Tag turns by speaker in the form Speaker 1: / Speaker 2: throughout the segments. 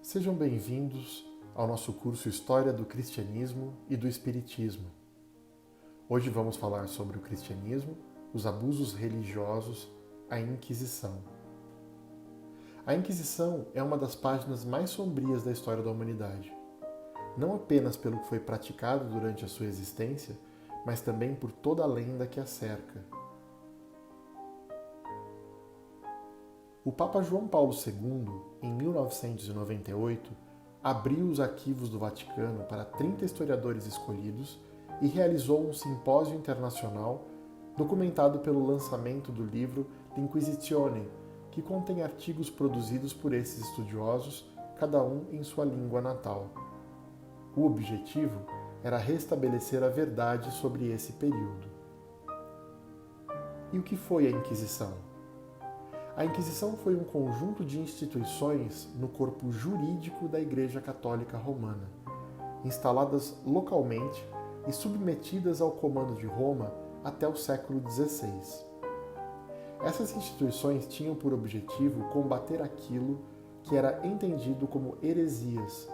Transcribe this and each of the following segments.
Speaker 1: Sejam bem-vindos ao nosso curso História do Cristianismo e do Espiritismo. Hoje vamos falar sobre o cristianismo, os abusos religiosos, a Inquisição. A Inquisição é uma das páginas mais sombrias da história da humanidade, não apenas pelo que foi praticado durante a sua existência, mas também por toda a lenda que a cerca. O Papa João Paulo II, em 1998, abriu os arquivos do Vaticano para 30 historiadores escolhidos e realizou um simpósio internacional documentado pelo lançamento do livro L'Inquisizione, que contém artigos produzidos por esses estudiosos, cada um em sua língua natal. O objetivo era restabelecer a verdade sobre esse período. E o que foi a Inquisição? A Inquisição foi um conjunto de instituições no corpo jurídico da Igreja Católica Romana, instaladas localmente e submetidas ao comando de Roma até o século XVI. Essas instituições tinham por objetivo combater aquilo que era entendido como heresias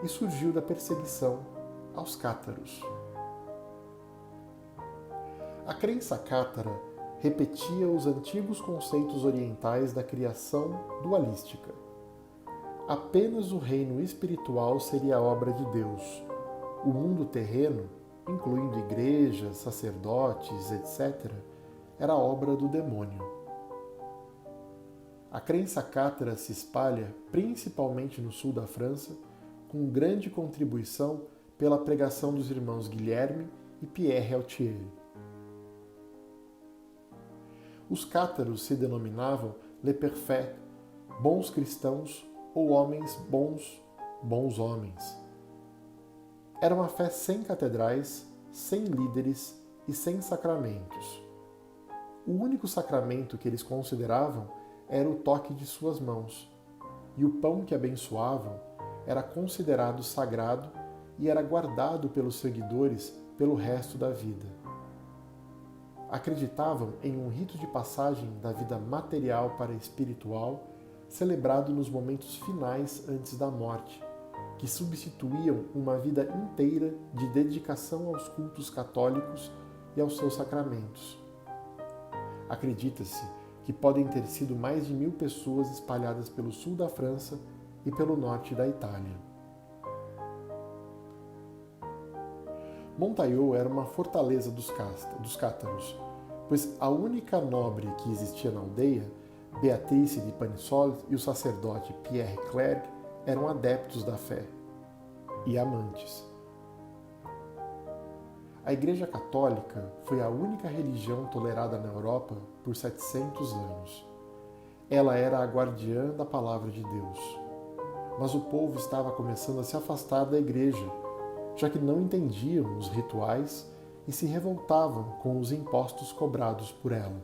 Speaker 1: e surgiu da perseguição aos cátaros. A crença cátara repetia os antigos conceitos orientais da criação dualística. Apenas o reino espiritual seria a obra de Deus. O mundo terreno, incluindo igrejas, sacerdotes, etc., era obra do demônio. A crença cátara se espalha principalmente no sul da França, com grande contribuição pela pregação dos irmãos Guilherme e Pierre Altier. Os cátaros se denominavam les parfaits, bons cristãos ou homens bons, bons homens. Era uma fé sem catedrais, sem líderes e sem sacramentos. O único sacramento que eles consideravam era o toque de suas mãos, e o pão que abençoavam era considerado sagrado e era guardado pelos seguidores pelo resto da vida. Acreditavam em um rito de passagem da vida material para a espiritual, celebrado nos momentos finais antes da morte, que substituíam uma vida inteira de dedicação aos cultos católicos e aos seus sacramentos. Acredita-se que podem ter sido mais de 1000 pessoas espalhadas pelo sul da França e pelo norte da Itália. Montaillot era uma fortaleza dos cátaros, pois a única nobre que existia na aldeia, Beatrice de Panisol, e o sacerdote Pierre Clerc eram adeptos da fé e amantes. A Igreja Católica foi a única religião tolerada na Europa por 700 anos. Ela era a guardiã da palavra de Deus. Mas o povo estava começando a se afastar da Igreja, já que não entendiam os rituais e se revoltavam com os impostos cobrados por ela.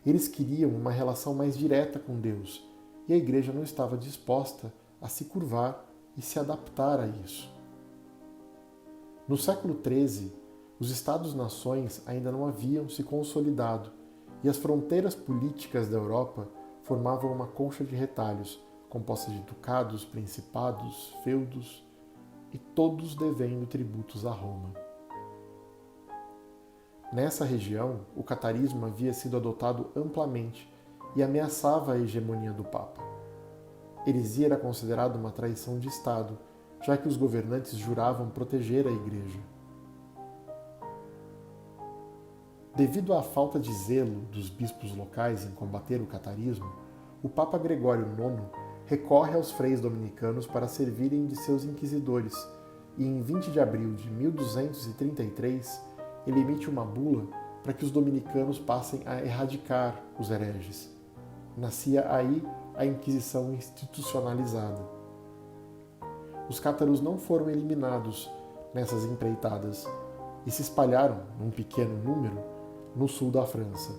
Speaker 1: Eles queriam uma relação mais direta com Deus, e a Igreja não estava disposta a se curvar e se adaptar a isso. No século XIII, os Estados-nações ainda não haviam se consolidado, e as fronteiras políticas da Europa formavam uma concha de retalhos, composta de ducados, principados, feudos, e todos devendo tributos a Roma. Nessa região, o catarismo havia sido adotado amplamente e ameaçava a hegemonia do Papa. Heresia era considerada uma traição de Estado, já que os governantes juravam proteger a Igreja. Devido à falta de zelo dos bispos locais em combater o catarismo, o Papa Gregório IX recorre aos freis dominicanos para servirem de seus inquisidores e, em 20 de abril de 1233, ele emite uma bula para que os dominicanos passem a erradicar os hereges. Nascia aí a Inquisição institucionalizada. Os cátaros não foram eliminados nessas empreitadas e se espalharam, num pequeno número, no sul da França.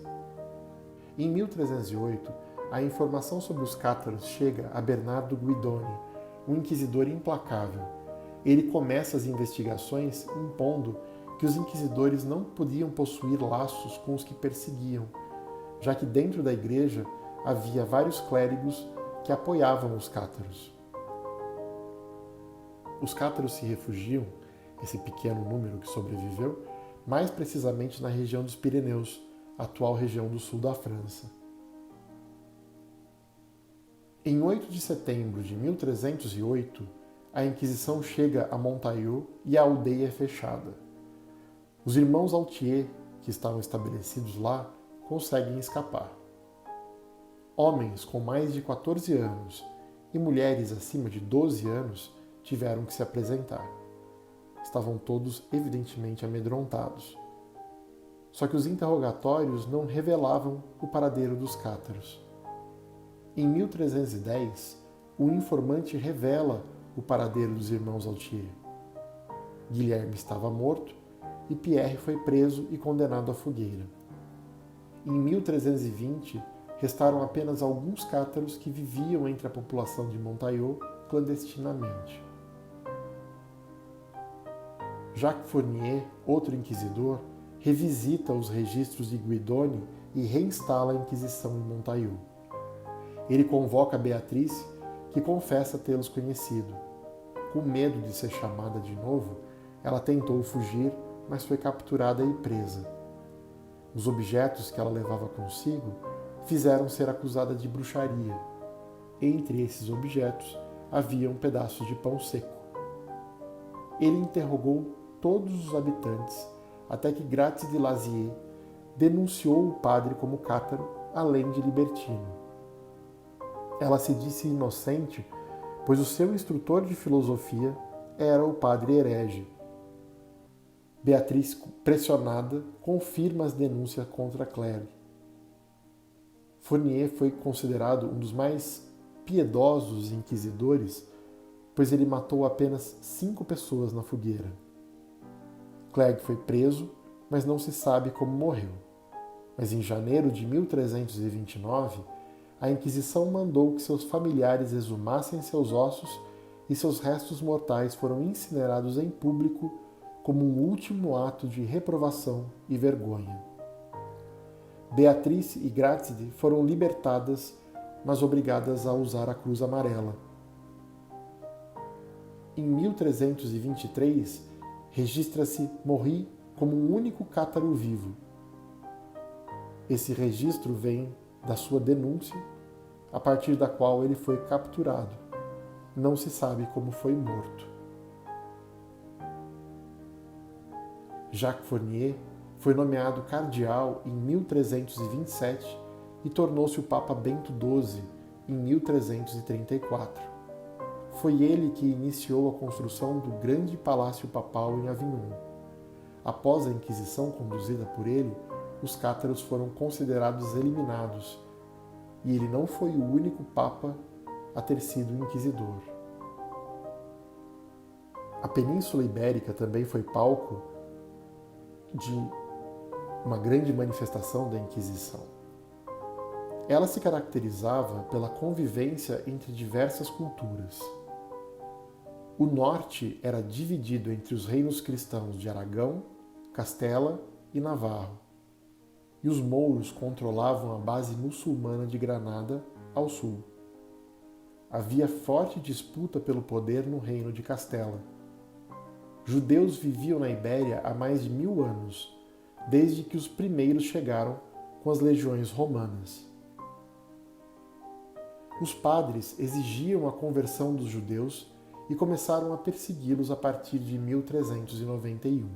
Speaker 1: Em 1308, a informação sobre os cátaros chega a Bernardo Guidoni, um inquisidor implacável. Ele começa as investigações impondo que os inquisidores não podiam possuir laços com os que perseguiam, já que dentro da igreja havia vários clérigos que apoiavam os cátaros. os cátaros se refugiam, esse pequeno número que sobreviveu, mais precisamente na região dos Pirineus, atual região do sul da França. Em 8 de setembro de 1308, a Inquisição chega a Montaillot e a aldeia é fechada. Os irmãos Altier, que estavam estabelecidos lá, conseguem escapar. Homens com mais de 14 anos e mulheres acima de 12 anos tiveram que se apresentar. Estavam todos evidentemente amedrontados. Só que os interrogatórios não revelavam o paradeiro dos cátaros. Em 1310, o informante revela o paradeiro dos irmãos Altier. Guilherme estava morto e Pierre foi preso e condenado à fogueira. Em 1320, restaram apenas alguns cátaros que viviam entre a população de Montaillot clandestinamente. Jacques Fournier, outro inquisidor, revisita os registros de Guidoni e reinstala a Inquisição em Montaillot. Ele convoca Beatrice, que confessa tê-los conhecido. Com medo de ser chamada de novo, ela tentou fugir, mas foi capturada e presa. Os objetos que ela levava consigo fizeram ser acusada de bruxaria. Entre esses objetos havia um pedaço de pão seco. Ele interrogou todos os habitantes, até que Gratz de Lazier denunciou o padre como cátaro, além de libertino. Ela se disse inocente, pois o seu instrutor de filosofia era o padre herege. Beatriz, pressionada, confirma as denúncias contra Claire. Fournier foi considerado um dos mais piedosos inquisidores, pois ele matou apenas 5 pessoas na fogueira. Clerc foi preso, mas não se sabe como morreu. Mas em janeiro de 1329, a Inquisição mandou que seus familiares exumassem seus ossos e seus restos mortais foram incinerados em público como um último ato de reprovação e vergonha. Beatrice e Gratz foram libertadas, mas obrigadas a usar a cruz amarela. Em 1323, registra-se Morri como um único cátaro vivo. Esse registro vem da sua denúncia, a partir da qual ele foi capturado. Não se sabe como foi morto. Jacques Fournier foi nomeado cardeal em 1327 e tornou-se o Papa Bento XII em 1334. Foi ele que iniciou a construção do grande palácio papal em Avignon. Após a Inquisição conduzida por ele, os cátaros foram considerados eliminados, e ele não foi o único papa a ter sido inquisidor. A Península Ibérica também foi palco de uma grande manifestação da Inquisição. Ela se caracterizava pela convivência entre diversas culturas. O norte era dividido entre os reinos cristãos de Aragão, Castela e Navarro, e os mouros controlavam a base muçulmana de Granada ao sul. Havia forte disputa pelo poder no reino de Castela. Judeus viviam na Ibéria há mais de 1000 anos, desde que os primeiros chegaram com as legiões romanas. Os padres exigiam a conversão dos judeus e começaram a persegui-los a partir de 1391.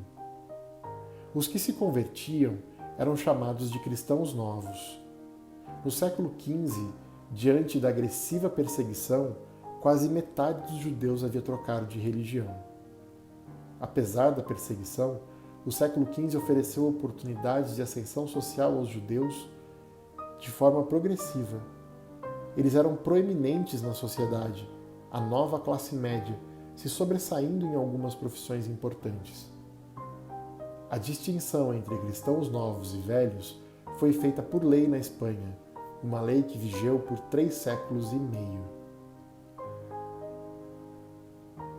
Speaker 1: Os que se convertiam eram chamados de cristãos novos. No século XV, diante da agressiva perseguição, quase metade dos judeus havia trocado de religião. Apesar da perseguição, o século XV ofereceu oportunidades de ascensão social aos judeus de forma progressiva. Eles eram proeminentes na sociedade, a nova classe média, se sobressaindo em algumas profissões importantes. A distinção entre cristãos novos e velhos foi feita por lei na Espanha, uma lei que vigeu por 3 séculos e meio.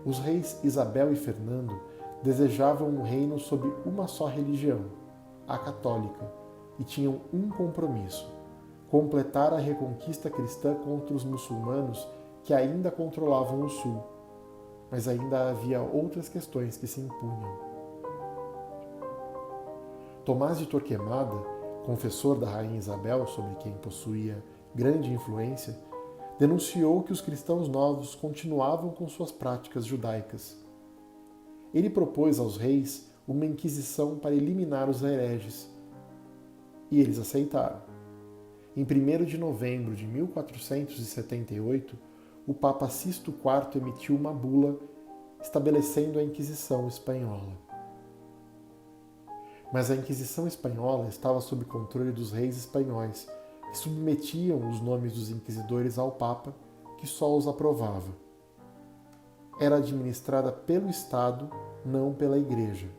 Speaker 1: Os reis Isabel e Fernando desejavam um reino sob uma só religião, a católica, e tinham um compromisso: completar a reconquista cristã contra os muçulmanos que ainda controlavam o sul. mas ainda havia outras questões que se impunham. Tomás de Torquemada, confessor da rainha Isabel, sobre quem possuía grande influência, denunciou que os cristãos novos continuavam com suas práticas judaicas. Ele propôs aos reis uma inquisição para eliminar os hereges, e eles aceitaram. Em 1º de novembro de 1478, o Papa Sisto IV emitiu uma bula estabelecendo a Inquisição espanhola. Mas a Inquisição espanhola estava sob controle dos reis espanhóis, que submetiam os nomes dos inquisidores ao Papa, que só os aprovava. Era administrada pelo Estado, não pela Igreja.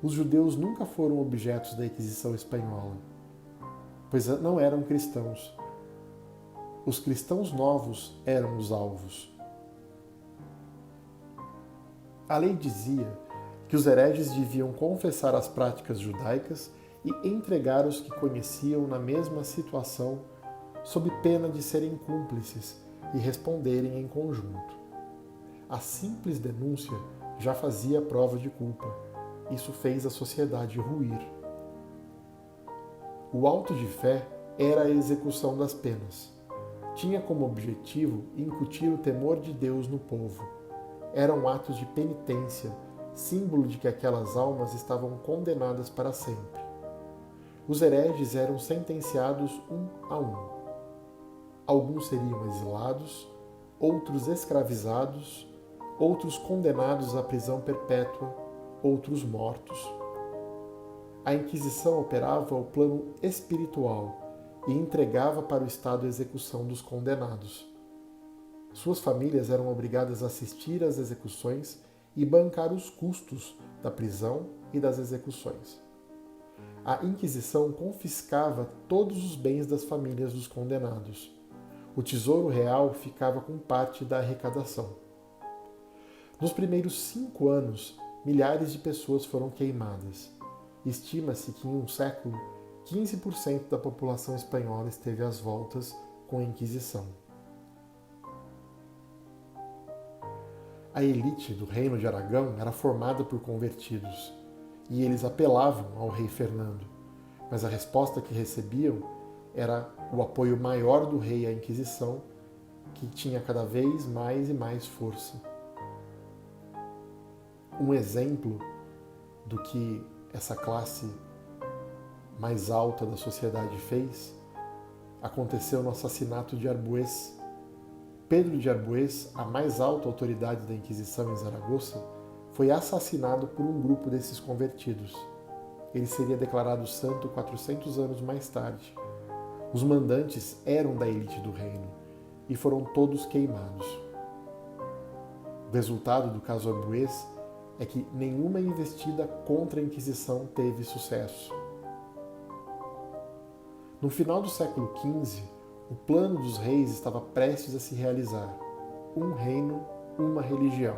Speaker 1: Os judeus nunca foram objetos da Inquisição espanhola, pois não eram cristãos. Os cristãos novos eram os alvos. A lei dizia que os hereges deviam confessar as práticas judaicas e entregar os que conheciam na mesma situação, sob pena de serem cúmplices e responderem em conjunto. A simples denúncia já fazia prova de culpa. Isso fez a sociedade ruir. O auto de fé era a execução das penas. Tinha como objetivo incutir o temor de Deus no povo. Eram atos de penitência, símbolo de que aquelas almas estavam condenadas para sempre. Os hereges eram sentenciados um a um. Alguns seriam exilados, outros escravizados, outros condenados à prisão perpétua, outros mortos. A Inquisição operava o plano espiritual e entregava para o Estado a execução dos condenados. Suas famílias eram obrigadas a assistir às execuções e bancar os custos da prisão e das execuções. A Inquisição confiscava todos os bens das famílias dos condenados. O tesouro real ficava com parte da arrecadação. Nos primeiros 5 anos, milhares de pessoas foram queimadas. Estima-se que em um século, 15% da população espanhola esteve às voltas com a Inquisição. A elite do Reino de Aragão era formada por convertidos, e eles apelavam ao rei Fernando, mas a resposta que recebiam era o apoio maior do rei à Inquisição, que tinha cada vez mais e mais força. Um exemplo do que essa classe mais alta da sociedade fez aconteceu no assassinato de Arbues. Pedro de Arbues, a mais alta autoridade da Inquisição em Zaragoza, foi assassinado por um grupo desses convertidos. Ele seria declarado santo 400 anos mais tarde. Os mandantes eram da elite do reino e foram todos queimados. O resultado do caso Arbues é que nenhuma investida contra a Inquisição teve sucesso. No final do século XV, o plano dos reis estava prestes a se realizar. Um reino, uma religião.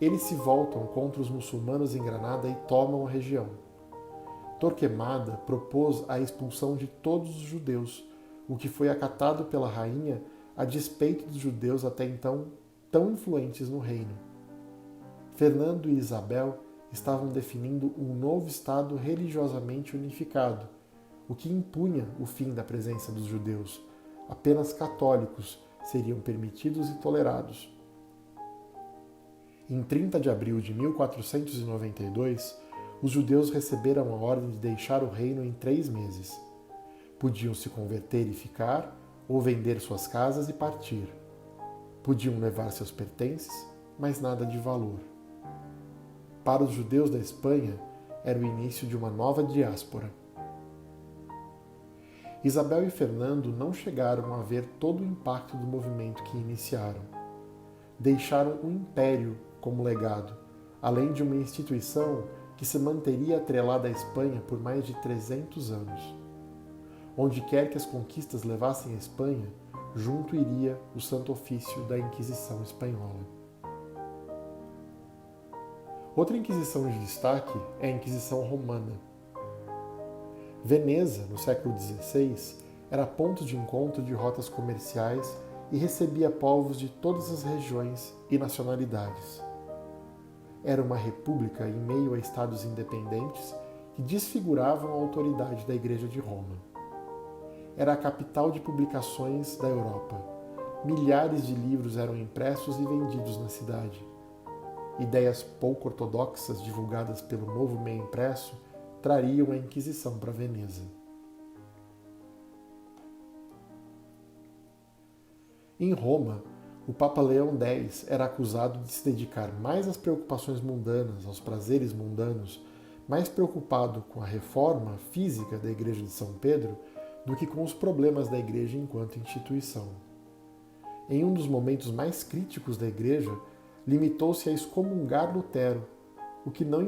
Speaker 1: Eles se voltam contra os muçulmanos em Granada e tomam a região. Torquemada propôs a expulsão de todos os judeus, o que foi acatado pela rainha a despeito dos judeus até então tão influentes no reino. Fernando e Isabel estavam definindo um novo Estado religiosamente unificado, o que impunha o fim da presença dos judeus. Apenas católicos seriam permitidos e tolerados. Em 30 de abril de 1492, os judeus receberam a ordem de deixar o reino em 3 meses. Podiam se converter e ficar, ou vender suas casas e partir. Podiam levar seus pertences, mas nada de valor. Para os judeus da Espanha, era o início de uma nova diáspora. Isabel e Fernando não chegaram a ver todo o impacto do movimento que iniciaram. Deixaram um império como legado, além de uma instituição que se manteria atrelada à Espanha por mais de 300 anos. Onde quer que as conquistas levassem a Espanha, junto iria o Santo Ofício da Inquisição Espanhola. Outra Inquisição de destaque é a Inquisição Romana. Veneza, no século XVI, era ponto de encontro de rotas comerciais e recebia povos de todas as regiões e nacionalidades. Era uma república em meio a estados independentes que desfiguravam a autoridade da Igreja de Roma. Era a capital de publicações da Europa. Milhares de livros eram impressos e vendidos na cidade. Ideias pouco ortodoxas divulgadas pelo novo meio impresso trariam a Inquisição para Veneza. Em Roma, o Papa Leão X era acusado de se dedicar mais às preocupações mundanas, aos prazeres mundanos, mais preocupado com a reforma física da Igreja de São Pedro do que com os problemas da Igreja enquanto instituição. Em um dos momentos mais críticos da Igreja, limitou-se a excomungar Lutero, o que não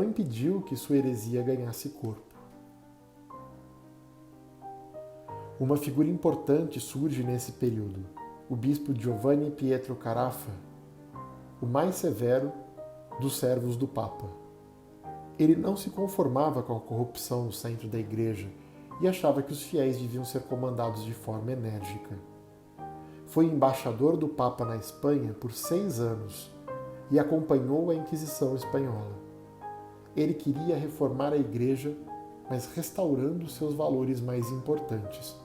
Speaker 1: impediu que sua heresia ganhasse corpo. Uma figura importante surge nesse período, o bispo Giovanni Pietro Carafa, o mais severo dos servos do Papa. Ele não se conformava com a corrupção no centro da Igreja e achava que os fiéis deviam ser comandados de forma enérgica. Foi embaixador do Papa na Espanha por 6 anos e acompanhou a Inquisição espanhola. Ele queria reformar a Igreja, mas restaurando seus valores mais importantes.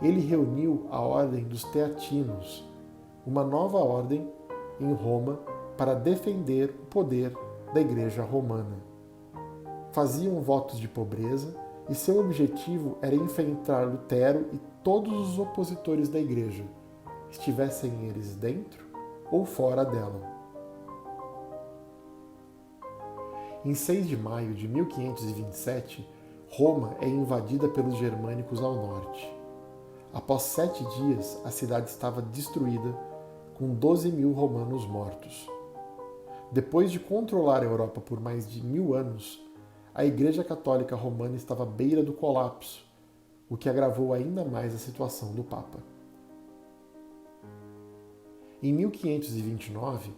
Speaker 1: Ele reuniu a Ordem dos Teatinos, uma nova ordem em Roma para defender o poder da Igreja romana. Faziam votos de pobreza e seu objetivo era enfrentar Lutero e todos os opositores da Igreja, estivessem eles dentro ou fora dela. Em 6 de maio de 1527, Roma é invadida pelos germânicos ao norte. Após 7 dias, a cidade estava destruída, com 12.000 romanos mortos. Depois de controlar a Europa por mais de 1000 anos, a Igreja Católica Romana estava à beira do colapso, o que agravou ainda mais a situação do Papa. Em 1529,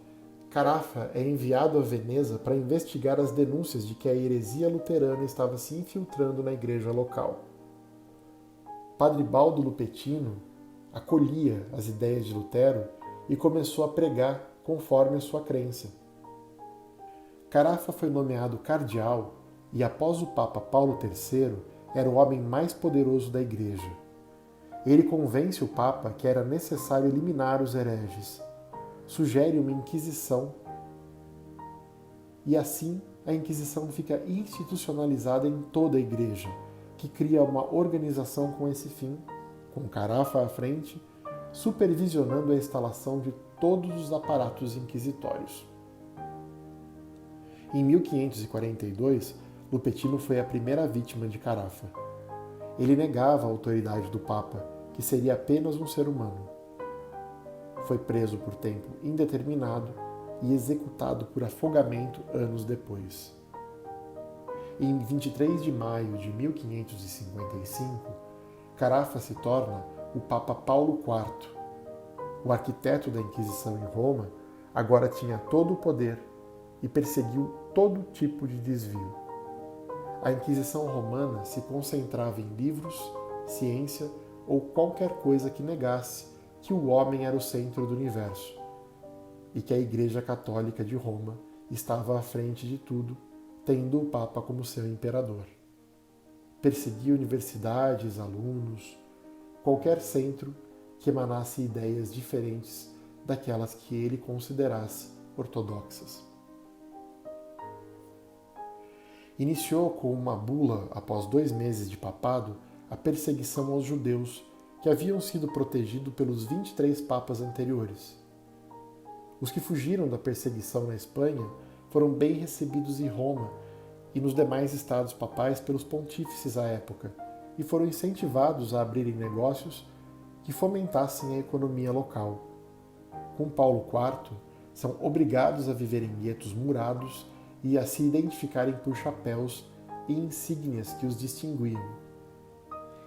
Speaker 1: Carafa é enviado a Veneza para investigar as denúncias de que a heresia luterana estava se infiltrando na igreja local. Padre Baldo Lupetino acolhia as ideias de Lutero e começou a pregar conforme a sua crença. Carafa foi nomeado cardeal e, após o Papa Paulo III, era o homem mais poderoso da Igreja. Ele convence o Papa que era necessário eliminar os hereges, sugere uma Inquisição e assim a Inquisição fica institucionalizada em toda a Igreja, que cria uma organização com esse fim, com Carafa à frente, supervisionando a instalação de todos os aparatos inquisitórios. Em 1542, Lupetino foi a primeira vítima de Carafa. Ele negava a autoridade do Papa, que seria apenas um ser humano. Foi preso por tempo indeterminado e executado por afogamento anos depois. Em 23 de maio de 1555, Carafa se torna o Papa Paulo IV. O arquiteto da Inquisição em Roma agora tinha todo o poder e perseguiu todo tipo de desvio. A Inquisição romana se concentrava em livros, ciência ou qualquer coisa que negasse que o homem era o centro do universo e que a Igreja Católica de Roma estava à frente de tudo, tendo o Papa como seu imperador. Perseguia universidades, alunos, qualquer centro que emanasse ideias diferentes daquelas que ele considerasse ortodoxas. Iniciou com uma bula, após 2 meses de papado, a perseguição aos judeus que haviam sido protegidos pelos 23 papas anteriores. Os que fugiram da perseguição na Espanha foram bem recebidos em Roma e nos demais estados papais pelos pontífices à época e foram incentivados a abrirem negócios que fomentassem a economia local. Com Paulo IV, são obrigados a viver em guetos murados e a se identificarem por chapéus e insígnias que os distinguiam.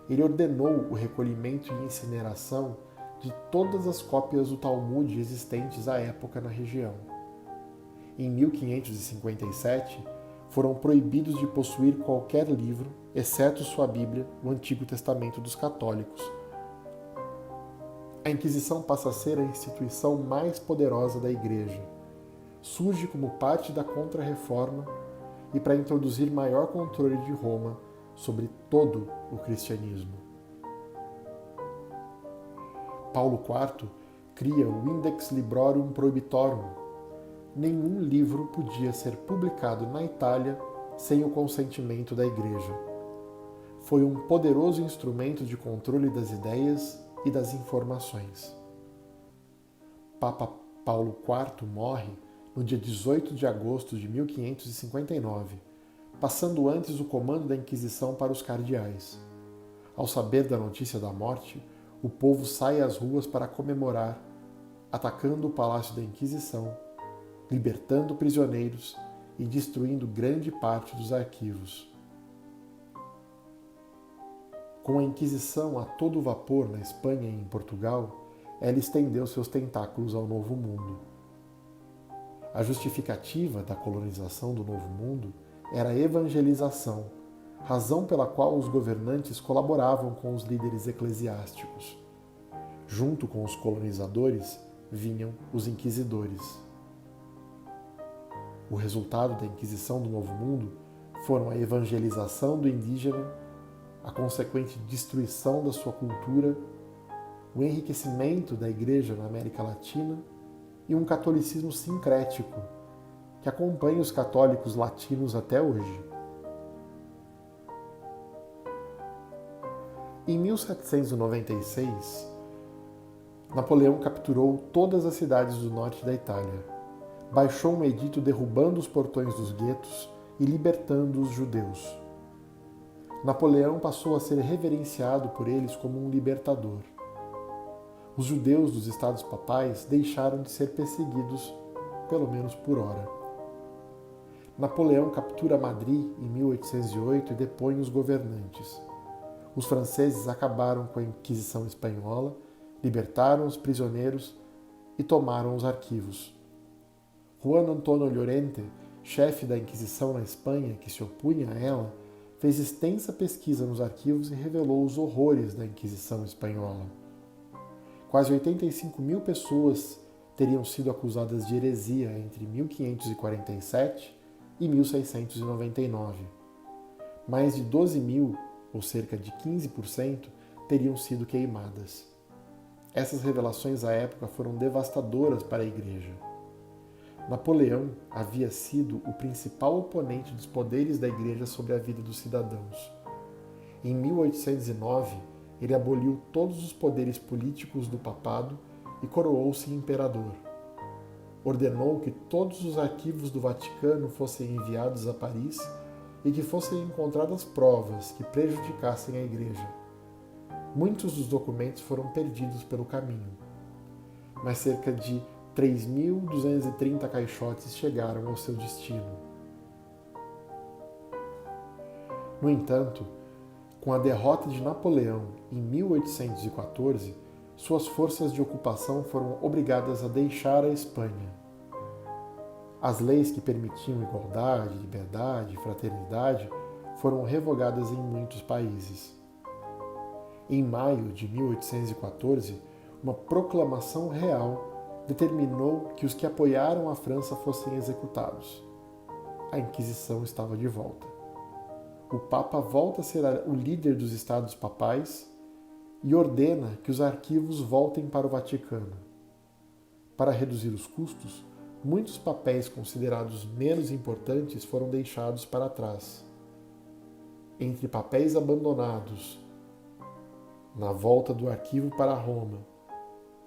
Speaker 1: Ele ordenou o recolhimento e incineração de todas as cópias do Talmud existentes à época na região. Em 1557, foram proibidos de possuir qualquer livro, exceto sua Bíblia, o Antigo Testamento dos católicos. A Inquisição passa a ser a instituição mais poderosa da Igreja. Surge como parte da Contra-Reforma e para introduzir maior controle de Roma sobre todo o cristianismo. Paulo IV cria o Index Librorum Prohibitorum. Nenhum livro podia ser publicado na Itália sem o consentimento da Igreja. Foi um poderoso instrumento de controle das ideias e das informações. Papa Paulo IV morre no dia 18 de agosto de 1559, passando antes o comando da Inquisição para os cardeais. Ao saber da notícia da morte, o povo sai às ruas para comemorar, atacando o palácio da Inquisição, libertando prisioneiros e destruindo grande parte dos arquivos. Com a Inquisição a todo vapor na Espanha e em Portugal, ela estendeu seus tentáculos ao Novo Mundo. A justificativa da colonização do Novo Mundo era a evangelização, razão pela qual os governantes colaboravam com os líderes eclesiásticos. Junto com os colonizadores vinham os inquisidores. O resultado da Inquisição do Novo Mundo foram a evangelização do indígena, a consequente destruição da sua cultura, o enriquecimento da Igreja na América Latina e um catolicismo sincrético que acompanha os católicos latinos até hoje. Em 1796, Napoleão capturou todas as cidades do norte da Itália, baixou um edito derrubando os portões dos guetos e libertando os judeus. Napoleão passou a ser reverenciado por eles como um libertador. Os judeus dos estados papais deixaram de ser perseguidos, pelo menos por hora. Napoleão captura Madrid em 1808 e depõe os governantes. Os franceses acabaram com a Inquisição espanhola, libertaram os prisioneiros e tomaram os arquivos. Juan Antonio Llorente, chefe da Inquisição na Espanha, que se opunha a ela, fez extensa pesquisa nos arquivos e revelou os horrores da Inquisição espanhola. Quase 85 mil pessoas teriam sido acusadas de heresia entre 1547 e 1699. Mais de 12 mil, ou cerca de 15%, teriam sido queimadas. Essas revelações à época foram devastadoras para a Igreja. Napoleão havia sido o principal oponente dos poderes da Igreja sobre a vida dos cidadãos. Em 1809, ele aboliu todos os poderes políticos do papado e coroou-se imperador. Ordenou que todos os arquivos do Vaticano fossem enviados a Paris e que fossem encontradas provas que prejudicassem a Igreja. Muitos dos documentos foram perdidos pelo caminho, mas cerca de 3.230 caixotes chegaram ao seu destino. No entanto, com a derrota de Napoleão em 1814, suas forças de ocupação foram obrigadas a deixar a Espanha. As leis que permitiam igualdade, liberdade e fraternidade foram revogadas em muitos países. Em maio de 1814, uma proclamação real determinou que os que apoiaram a França fossem executados. A Inquisição estava de volta. O Papa volta a ser o líder dos estados papais e ordena que os arquivos voltem para o Vaticano. Para reduzir os custos, muitos papéis considerados menos importantes foram deixados para trás. Entre papéis abandonados na volta do arquivo para Roma,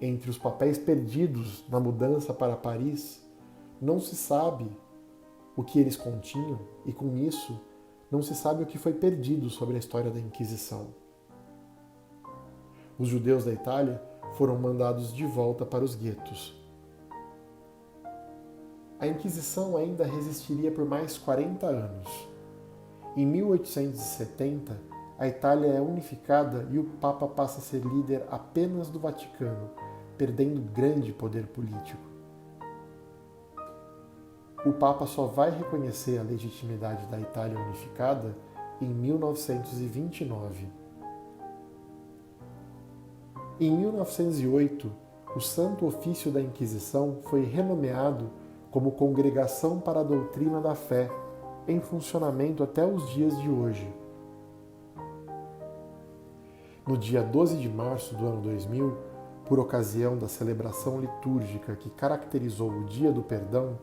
Speaker 1: entre os papéis perdidos na mudança para Paris, não se sabe o que eles continham e, com isso, não se sabe o que foi perdido sobre a história da Inquisição. Os judeus da Itália foram mandados de volta para os guetos. A Inquisição ainda resistiria por mais 40 anos. Em 1870, a Itália é unificada e o Papa passa a ser líder apenas do Vaticano, perdendo grande poder político. O Papa só vai reconhecer a legitimidade da Itália unificada em 1929. Em 1908, o Santo Ofício da Inquisição foi renomeado como Congregação para a Doutrina da Fé, em funcionamento até os dias de hoje. No dia 12 de março do ano 2000, por ocasião da celebração litúrgica que caracterizou o Dia do Perdão,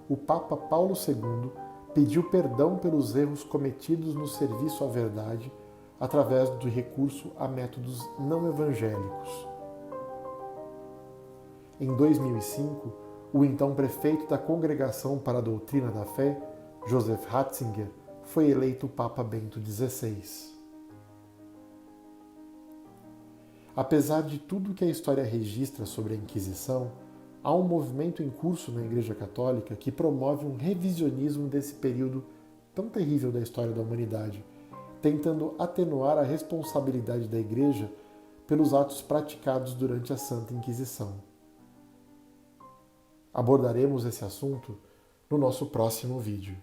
Speaker 1: o Papa Paulo II pediu perdão pelos erros cometidos no serviço à verdade através do recurso a métodos não evangélicos. Em 2005, o então prefeito da Congregação para a Doutrina da Fé, Joseph Ratzinger, foi eleito Papa Bento XVI. Apesar de tudo que a história registra sobre a Inquisição, há um movimento em curso na Igreja Católica que promove um revisionismo desse período tão terrível da história da humanidade, tentando atenuar a responsabilidade da Igreja pelos atos praticados durante a Santa Inquisição. Abordaremos esse assunto no nosso próximo vídeo.